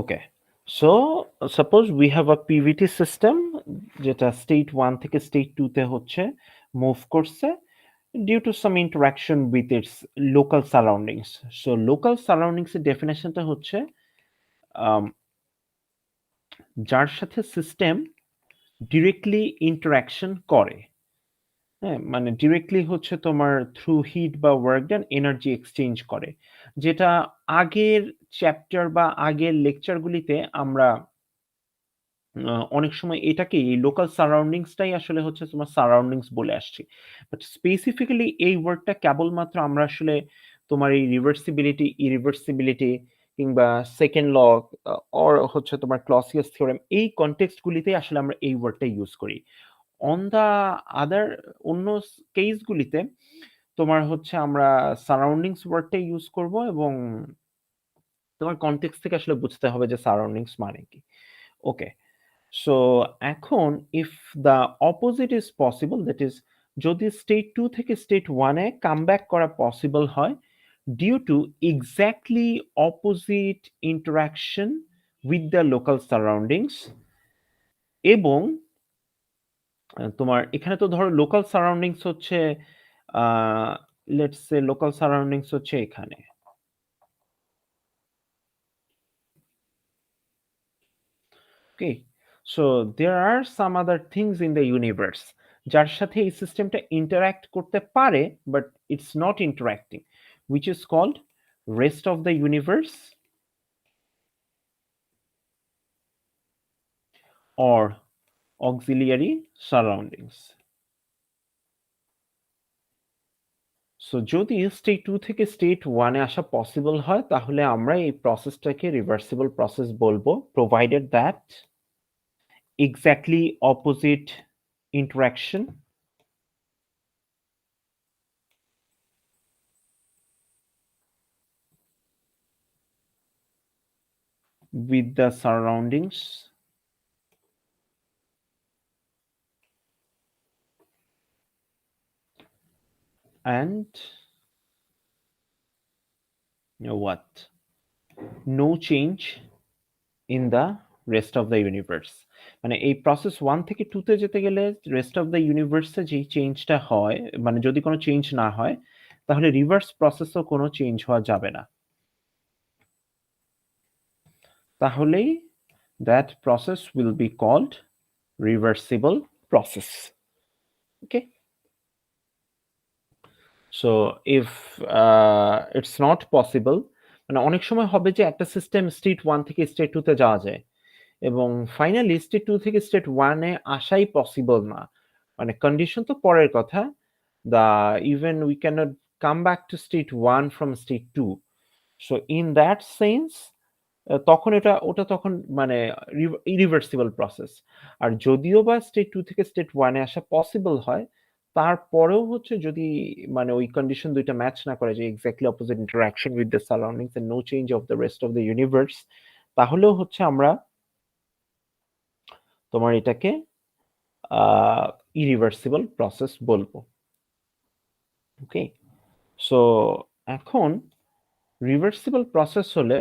Okay, so suppose we have a PVT system যেটা state 1 থেকে state 2 তে হচ্ছে মুভ করছে due to some interaction with its local surroundings. So local surroundings এর ডেফিনেশনটা হচ্ছে আম, যার সাথে সিস্টেম ডিরেক্টলি ইন্টারাকশন করে। হ্যাঁ, মানে ডিরেক্টলি হচ্ছে তোমার থ্রু হিট বা ওয়ার্ক ডান এনার্জি এক্সচেঞ্জ করে, যেটা আগের চ্যাপ্টার বা আগের লেকচারগুলিতে আমরা অনেক সময় এটাকে এই লোকাল সারাউন্ডিংসটাই আসলে হচ্ছে তোমার সারাউন্ডিংস বলে আসছি। বাট স্পেসিফিক্যালি এই ওয়ার্ডটা কেবলমাত্র আমরা আসলে তোমার এই রিভার্সিবিলিটি, ইরিভার্সিবিলিটি কিংবা সেকেন্ড ল অর হচ্ছে তোমার ক্লসিয়াস থিওরেম এই কনটেক্সটগুলিতে আসলে আমরা এই ওয়ার্ডটা ইউজ করি। অন দ্য আদার অন্য কেসগুলিতে তোমার হচ্ছে আমরা সারাউন্ডিংস ওয়ার্ডটা ইউজ করব এবং তোমার কনটেক্সট থেকে আসলে বুঝতে হবে যে সারাউন্ডিংস মানে কি। ওকে, সো এখন if the opposite is possible, that is যদি স্টেট 2 থেকে স্টেট 1 এ কামব্যাক করা পসিবল হয় due to exactly opposite interaction with the local surroundings, এবং তোমার এখানে তো ধরো লোকাল সারাউন্ডিংস হচ্ছে লেটস সে লোকাল সারাউন্ডিংস হচ্ছে এখানে। Okay, so there are some other things in the universe যার সাথে এই সিস্টেমটা ইন্টারাক্ট করতে পারে, but it's not interacting, which is called rest of the universe or auxiliary surroundings. So যদি স্টেট 2 থেকে স্টেট 1 এ আসা পসিবল হয় তাহলে আমরা এই প্রসেসটাকে রিভার্সিবল প্রসেস বলবো, provided that exactly opposite interaction with the surroundings and what? No change in the rest of the universe. মানে এই প্রসেস 1 থেকে 2 তে যেতে গেলে রেস্ট অফ দ্য ইউনিভার্সে যে চেঞ্জটা হয়, মানে যদি কোনো চেঞ্জ না হয় তাহলে রিভার্স প্রসেসও কোনো চেঞ্জ হওয়া যাবে না, তাহলেই that process will be called reversible process. Okay, so if it's not possible, মানে অনেক সময় হবে যে একটা সিস্টেম স্টেট 1 থেকে স্টেট 2 তে যাওয়া যায় এবং ফাইনালি স্টেট 2 থেকে স্টেট 1 এ আসাই পসিবল না, মানে কন্ডিশন তো পরের কথা, the even we cannot come back to state 1 from state 2. So in that sense তখন ওটা তখন মানে ইরিভার্সিবল প্রসেস। আর যদিও বা স্টেট 2 থেকে স্টেট 1 এ আসা পসিবল হয়, তারপরেও হচ্ছে যদি মানে ওই কন্ডিশন দুইটা ম্যাচ না করে যে exactly opposite interaction with the surroundings and no change of the rest of the universe, তাহলেও হচ্ছে আমরা তোমার এটাকে ইরিভার্সিবল প্রসেস বলবো। ওকে, সো এখন রিভার্সিবল প্রসেস হলে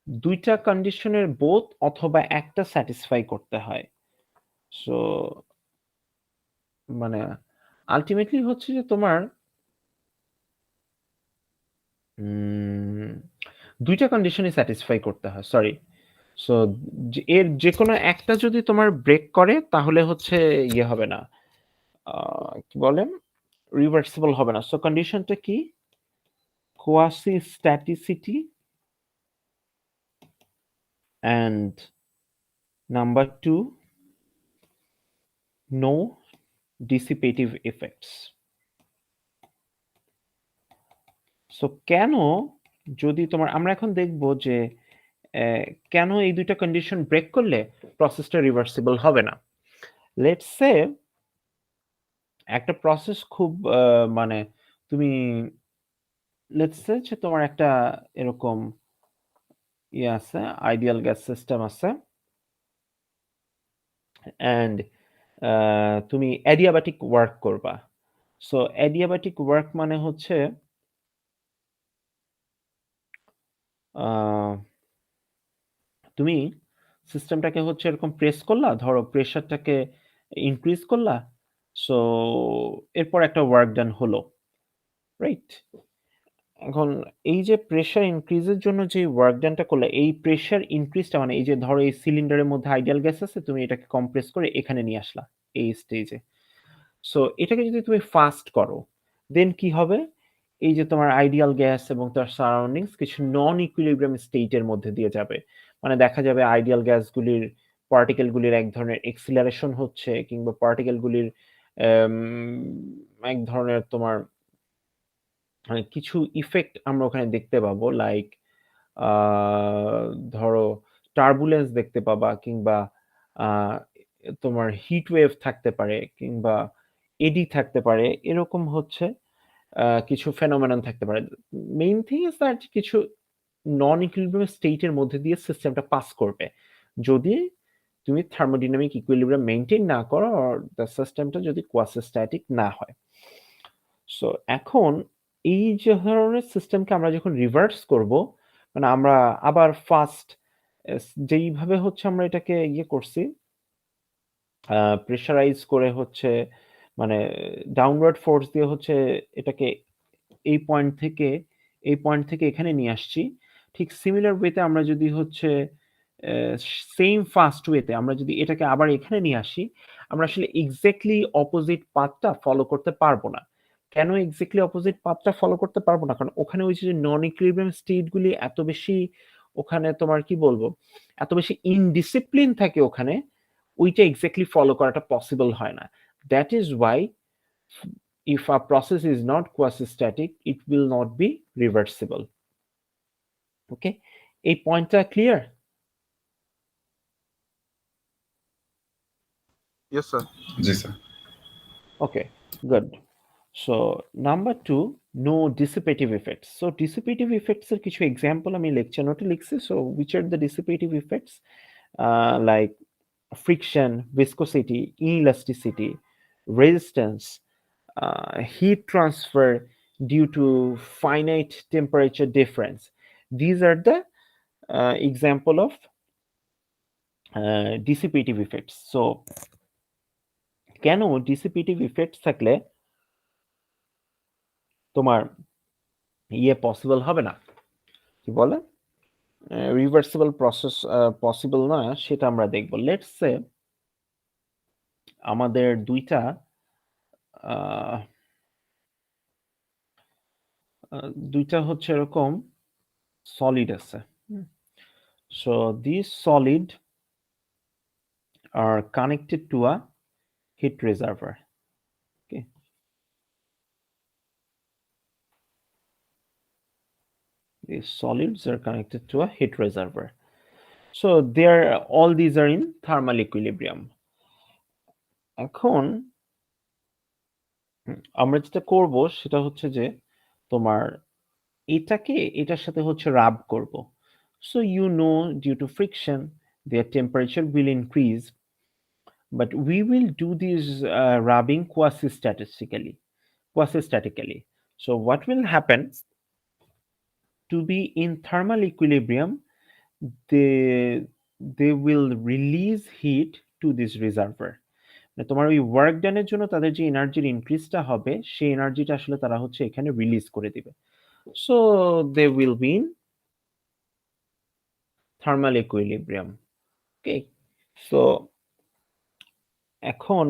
দুইটা কন্ডিশনের বোথ অথবা একটা স্যাটিসফাই করতে হয়। সো মানে আলটিমেটলি হচ্ছে যে তোমার দুইটা কন্ডিশনই স্যাটিসফাই করতে হয়, সরি। সো এর যে কোনো একটা যদি তোমার ব্রেক করে তাহলে হচ্ছে ইয়ে হবে না, কি বলেন, রিভার্সিবল হবে না। সো কন্ডিশনটা কি? Quasi staticity and number 2 no dissipative effects. So কেন, যদি তোমার আমরা এখন দেখব যে কেন এই দুইটা কন্ডিশন ব্রেক করলে প্রসেসটা রিভার্সিবল হবে না। লেটস সে একটা প্রসেস খুব মানে তুমি লেটস সে যে তোমার একটা এরকম ইয়ে আছে, আইডিয়াল গ্যাস সিস্টেম আছে অ্যান্ড তুমি অ্যাডিয়াবাটিক ওয়ার্ক করবা। সো অ্যাডিয়াবাটিক ওয়ার্ক মানে হচ্ছে তুমি সিস্টেমটাকে হচ্ছে এরকম প্রেস করলা, ধরো প্রেশারটাকে ইনক্রিজ করলা, সো এরপর একটা ওয়ার্ক ডান হলো, রাইট? এখন এই যে প্রেশার ইনক্রিজের জন্য যে ওয়ার্ক ডানটা করলে, এই প্রেশার ইনক্রিজটা মানে এই যে ধরো এই সিলিন্ডারের মধ্যে আইডিয়াল গ্যাস আছে, তুমি এটাকে কম্প্রেস করে এখানে নিয়ে আসলা এই স্টেজে। সো এটাকে যদি তুমি ফাস্ট করো, দেন কি হবে? এই যে তোমার আইডিয়াল গ্যাস এবং তার সারাউন্ডিংস কিছু নন ইকুইলিব্রিয়াম স্টেটের মধ্যে দিয়ে যাবে। মানে দেখা যাবে আইডিয়াল গ্যাসগুলির পার্টিকেলগুলির এক ধরনের এক্সিলারেশন হচ্ছে, কিংবা পার্টিকেলগুলির এক ধরনের তোমার কিছু ইফেক্ট আমরা ওখানে দেখতে পাবো, লাইক ধরো টার্বুলেন্স দেখতে পাবা, কিংবা আহ, তোমার হিট ওয়েভ থাকতে পারে, কিংবা এডি থাকতে পারে, এরকম হচ্ছে কিছু ফেনোমেনন থাকতে পারে। মেইন থিং ইজ দ্যাট কিছু নন ইকুইলিব্রিয়াম স্টেটের মধ্যে দিয়ে সিস্টেমটা পাস করবে যদি তুমি থার্মোডিনামিক ইকুইলিব্রিয়াম মেইনটেইন না করো, আর দ্য সিস্টেমটা যদি কোয়াসিস্ট্যাটিক না হয়। সো এখন এই যে ধরনের সিস্টেমকে আমরা যখন রিভার্স করব, মানে আমরা আবার ফার্স্ট যেইভাবে হচ্ছে আমরা এটাকে ইয়ে করছি, প্রেশারাইজ করে হচ্ছে, মানে ডাউনওয়ার্ড ফোর্স দিয়ে হচ্ছে এটাকে এই পয়েন্ট থেকে এখানে নিয়ে আসছি, ঠিক সিমিলার ওয়েতে আমরা যদি হচ্ছে সেম ফাস্ট ওয়েতে আমরা যদি এটাকে আবার এখানে নিয়ে আসি, আমরা আসলে এক্স্যাক্টলি অপোজিট পাথটা ফলো করতে পারবো না। কেন এক্স্যাক্টলি অপোজিট পাথটা ফলো করতে পারবো না? কারণ ওখানে ওই যে নন ইকুইলিব্রিয়াম স্টেটগুলি এত বেশি, ওখানে তোমার কি বলবো, এত বেশি ইনডিসিপ্লিন থাকে ওখানে, ওইটা এক্স্যাক্টলি ফলো করাটা পসিবল হয় না। That is Y if a process is not quasi-static, it will not be reversible. Okay, এই পয়েন্টটা ক্লিয়ার? Yes, sir. জি sir. Okay, good. So number 2, no dissipative effects. So dissipative effects এর কিছু example আমি lecture নোটে লিখছি। So which are the dissipative effects? Like friction, viscosity, inelasticity, resistance, heat transfer due to finite temperature difference. These are the example of dissipative effects. So কেন dissipative effects থাকলে তোমার ইয়ে possible হবে না, কি বলে, রিভার্সিবল প্রসেস পসিবল না, সেটা আমরা দেখব। লেটস সে আমাদের দুইটা হচ্ছে এরকম সলিড আছে। So this solid are connected to a heat reservoir. Okay, these solids are connected to a heat reservoir. So all these are in thermal equilibrium. এখন আমরা যেটা করব সেটা হচ্ছে যে তোমার এটাকে এটার সাথে হচ্ছে রাব করব। So you know, due to friction their temperature will increase, but we will do this rubbing quasi-statically. So what will happen? To be in thermal equilibrium, they will release heat to this reservoir. তোমার ওই work ডানের জন্য তাদের যে এনার্জির ইনক্রিজটা হবে, সেই এনার্জিটা আসলে তারা হচ্ছে এখানে রিলিজ করে দিবে। So they will be in thermal equilibrium. Okay, so এখন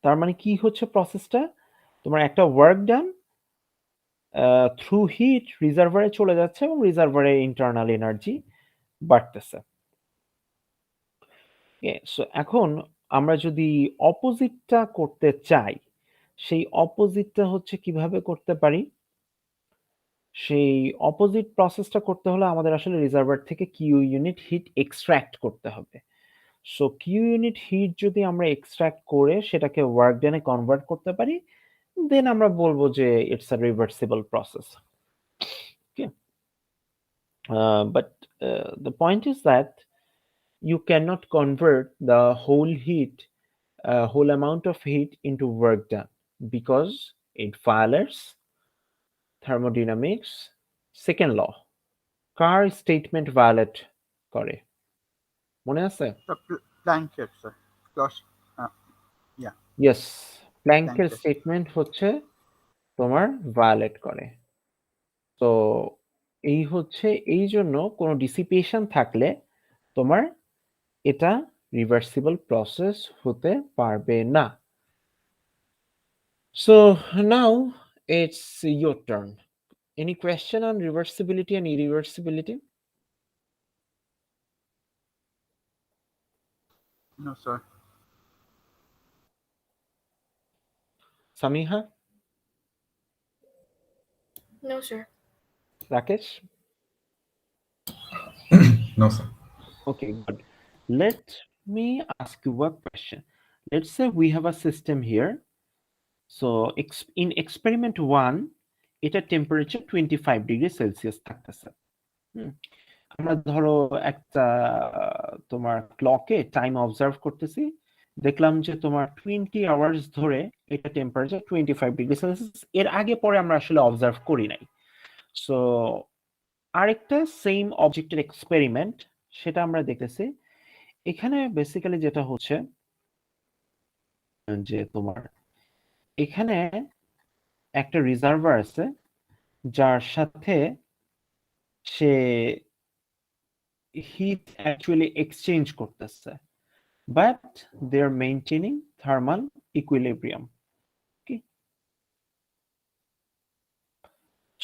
তার মানে কি হচ্ছে প্রসেসটা, তোমার একটা ওয়ার্ক ডান থ্রু হিট রিজার্ভারে চলে যাচ্ছে এবং রিজার্ভারে ইন্টারনাল এনার্জি বাড়তেছে। সো এখন আমরা যদি অপোজিটটা করতে চাই, সেই অপোজিটটা হচ্ছে কিভাবে করতে পারি? সেই অপোজিট প্রসেসটা করতে হলে আমাদের আসলে রিজার্ভার থেকে কিউ ইউনিট হিট এক্সট্রাক্ট করতে হবে। সো কিউ ইউনিট হিট যদি আমরা এক্সট্রাক্ট করে সেটাকে ওয়ার্ক ডানে কনভার্ট করতে পারি, দেন আমরা বলবো যে it's a reversible process. Okay, but the point is that you cannot convert the whole amount of heat into work done, because it violates thermodynamics second law. Carr statement violate করে, মনে আছে? Blanket, sir. Close. Uh, yeah, yes, প্ল্যাঙ্কের blanket. Statement হচ্ছে তোমার violet করে। তো এই হচ্ছে, এই জন্য কোনো ডিসিপেশন থাকলে তোমার এটা রিভার্সিবল প্রসেস হতে পারবে না। So now it's your turn. Any question on reversibility and irreversibility? No, sir. Samiha? No, sir. Rakesh? No, sir. Okay, good. Let me ask you a question. Let's say we have a system here. So in experiment 1, এটা temperature 25 degree Celsius থাকতেছে। আমরা ধরো একটা তোমার ক্লকে time observe করতেছি, দেখলাম যে তোমার 20 আওয়ার্স ধরে এটা টেম্পারেচার 25 ডিগ্রি সেলসিয়াস, এর আগে পরে আমরা আসলে অবজার্ভ করি নাই। সো আরেকটা সেম অবজেক্টের এক্সপেরিমেন্ট, সেটা আমরা দেখতেছি। এখানে বেসিক্যালি যেটা হচ্ছে যে তোমার এখানে একটা রিজার্ভার আছে যার সাথে সে হিট অ্যাকচুয়ালি এক্সচেঞ্জ করতেছে, but they are maintaining thermal equilibrium.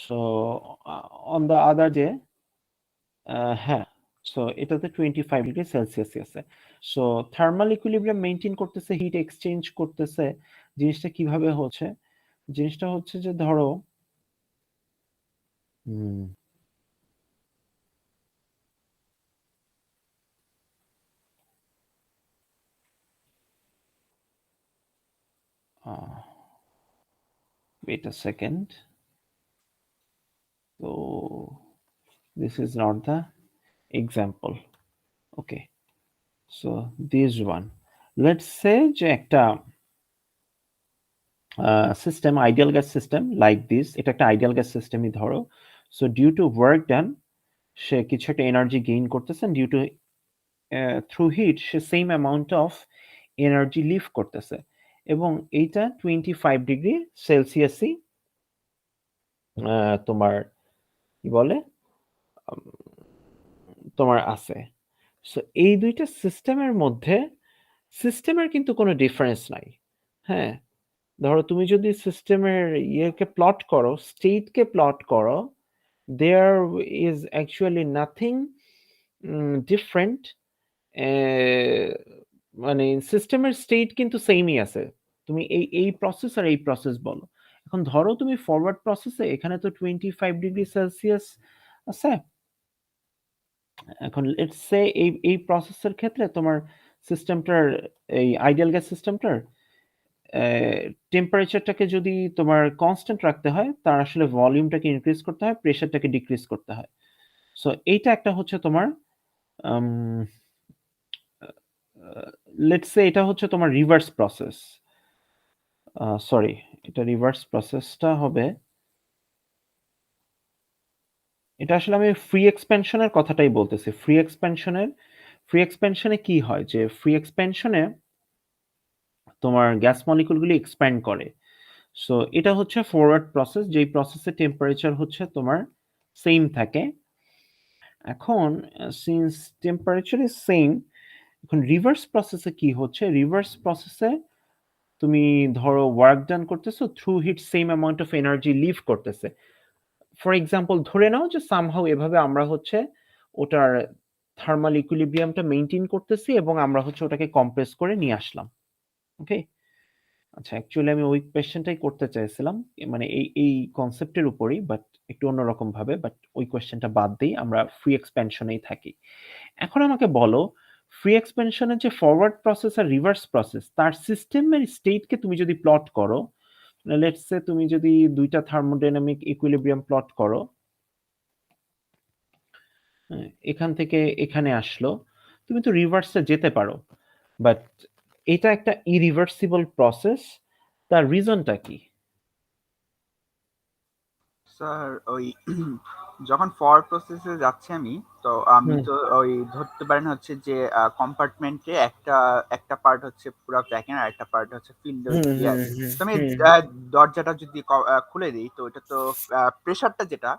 So on the other day, হ্যাঁ, সো এটাতে 25 ডিগ্রি সেলসিয়াস আছে। সো থার্মাল ইকুইলিব্রিয়াম মেইনটেইন করতেছে, হিট এক্সচেঞ্জ করতেছে। জিনিসটা কিভাবে হচ্ছে? জিনিসটা হচ্ছে যে ধরো wait a second. So this is not the example. Okay, so this one, let's say যে একটা system, ideal gas system like this, এটা একটা আইডিয়াল গ্যাস সিস্টেমই ধরো। So due to work done, সে কিছু একটা এনার্জি গেইন করতেছে, ডিউ টু থ্রু হিট সে same amount of energy leave করতেছে, এবং এইটা 25 ডিগ্রি সেলসিয়াসই তোমার কি বলে তোমার আছে। সো এই দুইটা সিস্টেমের মধ্যে সিস্টেমের কিন্তু কোনো ডিফারেন্স নাই। হ্যাঁ, ধরো তুমি যদি সিস্টেমের ইয়েকে প্লট করো, স্টেটকে প্লট করো, there is actually nothing different. মানে সিস্টেমের স্টেট কিন্তু সেমই আছে, তুমি এই প্রসেস আর এই প্রসেস বলো। এখন ধরো তুমি ফরওয়ার্ড প্রসেসে, এখানে তো 25 ডিগ্রি সেলসিয়াস আছে। এখন লেটস সে এই প্রসেসের ক্ষেত্রে তোমার সিস্টেমটার, এই আইডিয়াল গ্যাস সিস্টেমটার টেম্পারেচারটাকে যদি তোমার কনস্ট্যান্ট রাখতে হয়, তার আসলে ভলিউমটাকে ইনক্রিজ করতে হয়, প্রেশারটাকে ডিক্রিজ করতে হয়। সো এইটা একটা হচ্ছে তোমার লেটস সে এটা হচ্ছে তোমার রিভার্স প্রসেস। সরি, এটা রিভার্স প্রসেসটা হবে, এটা আসলে আমি ফ্রি এক্সপেনশনের কথাটাই বলতেছি। ফ্রি এক্সপেনশনে কি হয়, যে ফ্রি এক্সপেনশনে তোমার গ্যাস মলিকুলগুলি এক্সপ্যান্ড করে। সো এটা হচ্ছে ফরওয়ার্ড প্রসেস, যেই প্রসেসে টেম্পারেচার হচ্ছে তোমার সেম থাকে। এখন সিন্স টেম্পারেচার ইজ সেম, এখন রিভার্স প্রসেসে কি হচ্ছে, রিভার্স প্রসেসে তুমি ধরো ওয়ার্ক ডান করতেছো, through heat same amount of energy leave করতেছে। ফর এক্সাম্পল ধরে নাও যে সামহাউ এভাবে আমরা হচ্ছে ওটার থার্মাল ইকুইলিব্রিয়ামটা মেইনটেইন করতেছি, এবং আমরা হচ্ছে ওটাকে কম্প্রেস করে নিয়ে আসলাম। ওকে, আচ্ছা, অ্যাকচুয়ালি আমি ওই কোয়েশ্চেনটাই করতে চাইছিলাম, মানে এই কনসেপ্টের উপরেই, বাট একটু অন্যরকম ভাবে। বাট ওই কোয়েশ্চেনটা বাদ দিই, আমরা ফ্রি এক্সপেনশনেই থাকি। এখন আমাকে বলো, ফ্রি এক্সপেনশনের যে ফরওয়ার্ড প্রসেস আর রিভার্স প্রসেস, তার সিস্টেমের স্টেটকে তুমি যদি প্লট করো, লেটস সে তুমি যদি দুইটা থার্মোডাইনামিক ইকুইলিব্রিয়াম প্লট করো, এখান থেকে এখানে আসলো, তুমি তো রিভার্সে যেতে পারো, বাট এটা একটা ইরিভার্সিবল প্রসেস। তার রিজনটা কি? স্যার ওই যখন ফরওয়ার্ড প্রসেসে যাচ্ছি আমি, তো আমি হুম তো ওই ধরতে পারেন হচ্ছে যে কম্পার্টমেন্টে একটা একটা পার্ট হচ্ছে পুরো ব্যাকএন্ড আর একটা পার্ট হচ্ছে ফিল্ড হুম ইয়ার। হুম হুম তো আমি হুম দরজাটা যদি খুলে দিই, তো এটা তো প্রেসারটা যেটা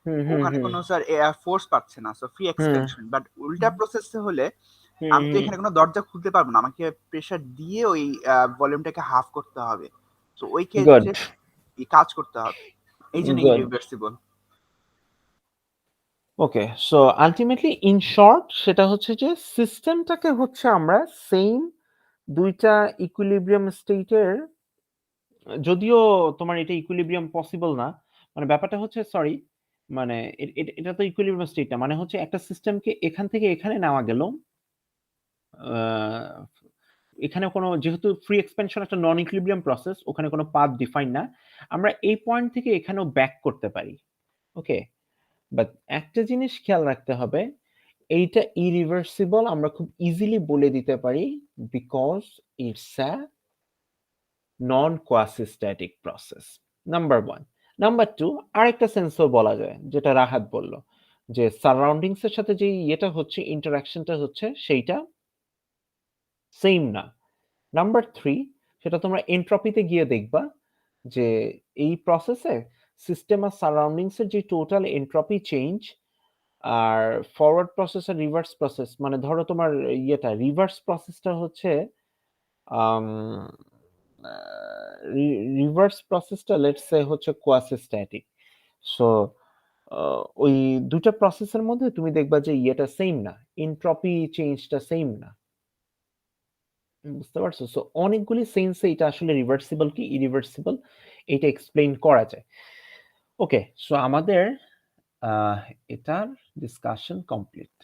হুম হুম ওখানে হুম কোনো স্যার ফোর্স পাচ্ছে না, so free hmm expansion. But উল্টা প্রসেসে হলে আমি তো হুম এখানে কোনো দরজা খুলতে পারবো না, আমাকে প্রেসার দিয়ে ওই ভলিউমটাকে হাফ করতে হবে। তো ওই গুড ক্ষেত্রে এই কাজ করতে হবে, এই জন্য good irreversible. Okay so ultimately in short সেটা হচ্ছে যে সিস্টেমটাকে হচ্ছে আমরা সেম দুইটা ইকুইলিব্রিয়াম স্টেটের, যদিও তোমার এটা ইকুইলিব্রিয়াম পসিবল না, মানে ব্যাপারটা হচ্ছে সরি, মানে এটা তো ইকুইলিব্রিয়াম স্টেট না, মানে হচ্ছে একটা সিস্টেমকে এখান থেকে এখানে নেওয়া গেল, আহ, এখানে কোনো যেহেতু ফ্রি এক্সপেনশন একটা নন ইকুইলিব্রিয়াম প্রসেস, ওখানে কোনো পাথ ডিফাইন না, আমরা এই পয়েন্ট থেকে এখানেও ব্যাক করতে পারি। ওকে, বাট একটা জিনিস খেয়াল রাখতে হবে, এইটা ইরিভার্সিবল আমরা খুব ইজিলি বলে দিতে পারি, because it's a non quasistatic process, number one. Number two, আরেকটা সেন্সও বলা যায় যেটা রাহাত বলল, যে সারাউন্ডিংস এর সাথে যে ইয়েটা হচ্ছে, ইন্টারাকশনটা হচ্ছে, সেইটা সেম না। নাম্বার থ্রি, সেটা তোমরা এন্ট্রপিতে গিয়ে দেখবা যে এই প্রসেসে সিস্টেম আর সারাউন্ডিংস এর যে টোটাল এন্ট্রপি চেঞ্জ, আর ফরওয়ার্ড প্রসেস আর রিভার্স প্রসেস, মানে ধরো তোমার ইয়েটা রিভার্স প্রসেসটা হচ্ছে রিভার্স প্রসেসটা লেটস সে হচ্ছে কোয়াসিস্ট্যাটিক। সো ওই দুটো প্রসেসের মধ্যে তুমি দেখবা যে ইয়েটা সেম না, এন্ট্রপি চেঞ্জটা সেম না। বুঝতে পারছো? সো অনেকগুলি সেন্সে এটা আসলে রিভার্সিবল কি ইরিভার্সিবল এটা এক্সপ্লেইন করা যায়। ওকে, সো আমাদের আহ, এটার ডিসকাশন কমপ্লিট।